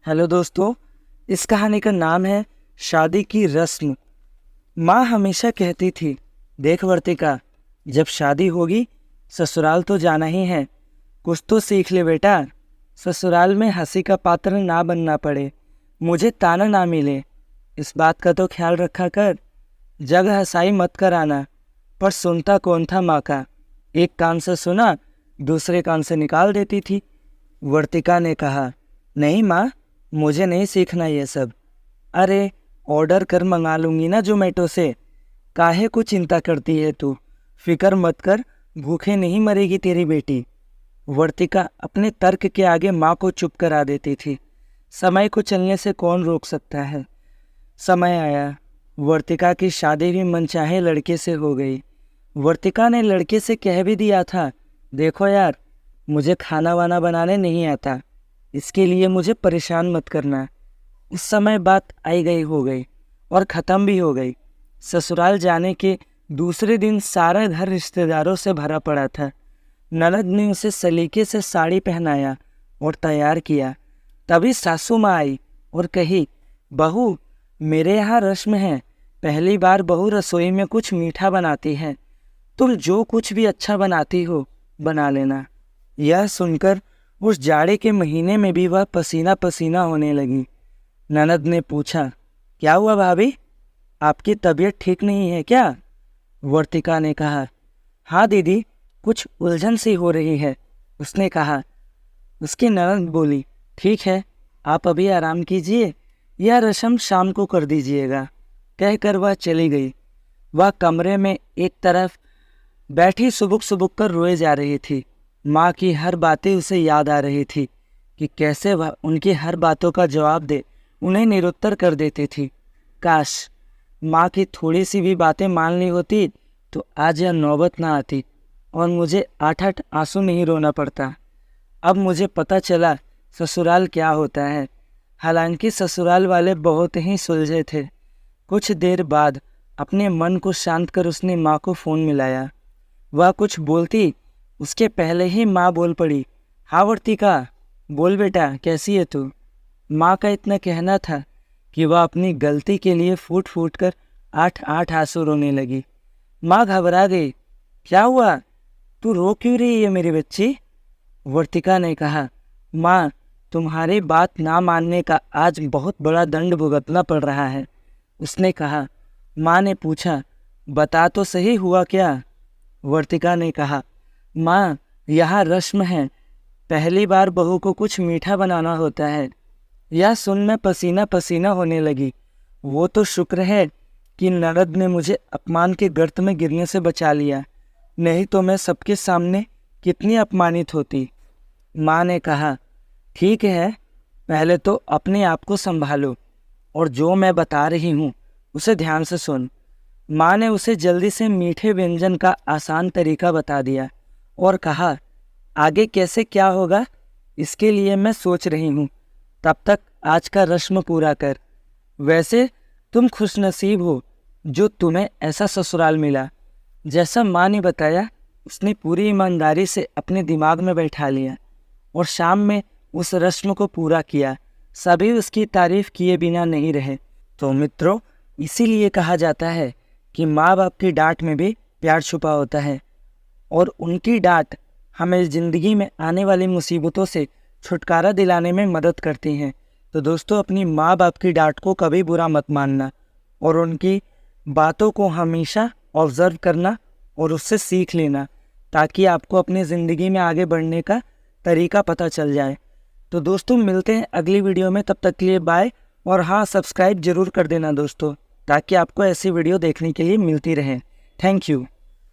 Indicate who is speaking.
Speaker 1: Hello दोस्तों, इस कहानी का नाम है शादी की रस्म। माँ हमेशा कहती थी, देख वर्तिका, जब शादी होगी ससुराल तो जाना ही है। कुछ तो सीख ले बेटा, ससुराल में हंसी का पात्र ना बनना पड़े, मुझे ताना ना मिले। इस बात का तो ख्याल रखा कर, जग हंसाई मत कराना। पर सुनता कौन था माँ का, एक कान से सुना दूसरे कान से निकाल देती थी। वर्तिका ने कहा, नहीं माँ, मुझे नहीं सीखना ये सब। अरे ऑर्डर कर मंगा लूँगी ना जोमेटो से, काहे को चिंता करती है तू, फिक्र मत कर, भूखे नहीं मरेगी तेरी बेटी। वर्तिका अपने तर्क के आगे माँ को चुप करा देती थी। समय को चलने से कौन रोक सकता है। समय आया, वर्तिका की शादी भी मनचाहे लड़के से हो गई। वर्तिका ने लड़के से कह भी दिया था, देखो यार, मुझे खाना वाना बनाने नहीं आता, इसके लिए मुझे परेशान मत करना। उस समय बात आई गई हो गई और ख़त्म भी हो गई। ससुराल जाने के दूसरे दिन सारा घर रिश्तेदारों से भरा पड़ा था। ननद ने उसे सलीके से साड़ी पहनाया और तैयार किया। तभी सासू माँ आई और कही, बहू, मेरे यहाँ रस्म है, पहली बार बहू रसोई में कुछ मीठा बनाती है, तुम जो कुछ भी अच्छा बनाती हो बना लेना। यह सुनकर उस जाड़े के महीने में भी वह पसीना पसीना होने लगी। ननद ने पूछा, क्या हुआ भाभी, आपकी तबीयत ठीक नहीं है क्या? वर्तिका ने कहा, हाँ दीदी, कुछ उलझन सी हो रही है। उसने कहा। उसकी ननद बोली, ठीक है, आप अभी आराम कीजिए, यह रस्म शाम को कर दीजिएगा। कहकर वह चली गई। वह कमरे में एक तरफ बैठी सुबुक सुबुक कर रोए जा रही थी। माँ की हर बातें उसे याद आ रही थी कि कैसे वह उनकी हर बातों का जवाब दे उन्हें निरुत्तर कर देती थी। काश माँ की थोड़ी सी भी बातें मान ली होती तो आज यह नौबत ना आती और मुझे 8-8 आंसू नहीं रोना पड़ता। अब मुझे पता चला ससुराल क्या होता है। हालांकि ससुराल वाले बहुत ही सुलझे थे। कुछ देर बाद अपने मन को शांत कर उसने माँ को फ़ोन मिलाया। वह कुछ बोलती उसके पहले ही माँ बोल पड़ी, हाँ वर्तिका, बोल बेटा, कैसी है तू? माँ का इतना कहना था कि वह अपनी गलती के लिए फूट फूट कर 8-8 आंसू रोने लगी। माँ घबरा गई। क्या हुआ, तू रो क्यों रही है मेरी बच्ची? वर्तिका ने कहा, माँ, तुम्हारी बात ना मानने का आज बहुत बड़ा दंड भुगतना पड़ रहा है। उसने कहा। माँ ने पूछा, बता तो सही, हुआ क्या? वर्तिका ने कहा, माँ, यहाँ रस्म है, पहली बार बहू को कुछ मीठा बनाना होता है। यह सुन मैं पसीना पसीना होने लगी। वो तो शुक्र है कि ननद ने मुझे अपमान के गर्त में गिरने से बचा लिया, नहीं तो मैं सबके सामने कितनी अपमानित होती। माँ ने कहा, ठीक है, पहले तो अपने आप को संभालो और जो मैं बता रही हूँ उसे ध्यान से सुन। माँ ने उसे जल्दी से मीठे व्यंजन का आसान तरीका बता दिया और कहा, आगे कैसे क्या होगा इसके लिए मैं सोच रही हूँ, तब तक आज का रस्म पूरा कर। वैसे तुम खुशनसीब हो जो तुम्हें ऐसा ससुराल मिला। जैसा माँ ने बताया उसने पूरी ईमानदारी से अपने दिमाग में बैठा लिया और शाम में उस रस्म को पूरा किया। सभी उसकी तारीफ किए बिना नहीं रहे। तो मित्रों, इसीलिए कहा जाता है कि माँ बाप की डांट में भी प्यार छुपा होता है और उनकी डांट हमें ज़िंदगी में आने वाली मुसीबतों से छुटकारा दिलाने में मदद करती हैं। तो दोस्तों, अपनी माँ बाप की डांट को कभी बुरा मत मानना और उनकी बातों को हमेशा ऑब्ज़र्व करना और उससे सीख लेना, ताकि आपको अपनी ज़िंदगी में आगे बढ़ने का तरीका पता चल जाए। तो दोस्तों, मिलते हैं अगली वीडियो में, तब तक के लिए बाय। और हाँ, सब्सक्राइब ज़रूर कर देना दोस्तों, ताकि आपको ऐसी वीडियो देखने के लिए मिलती रहे। Thank you.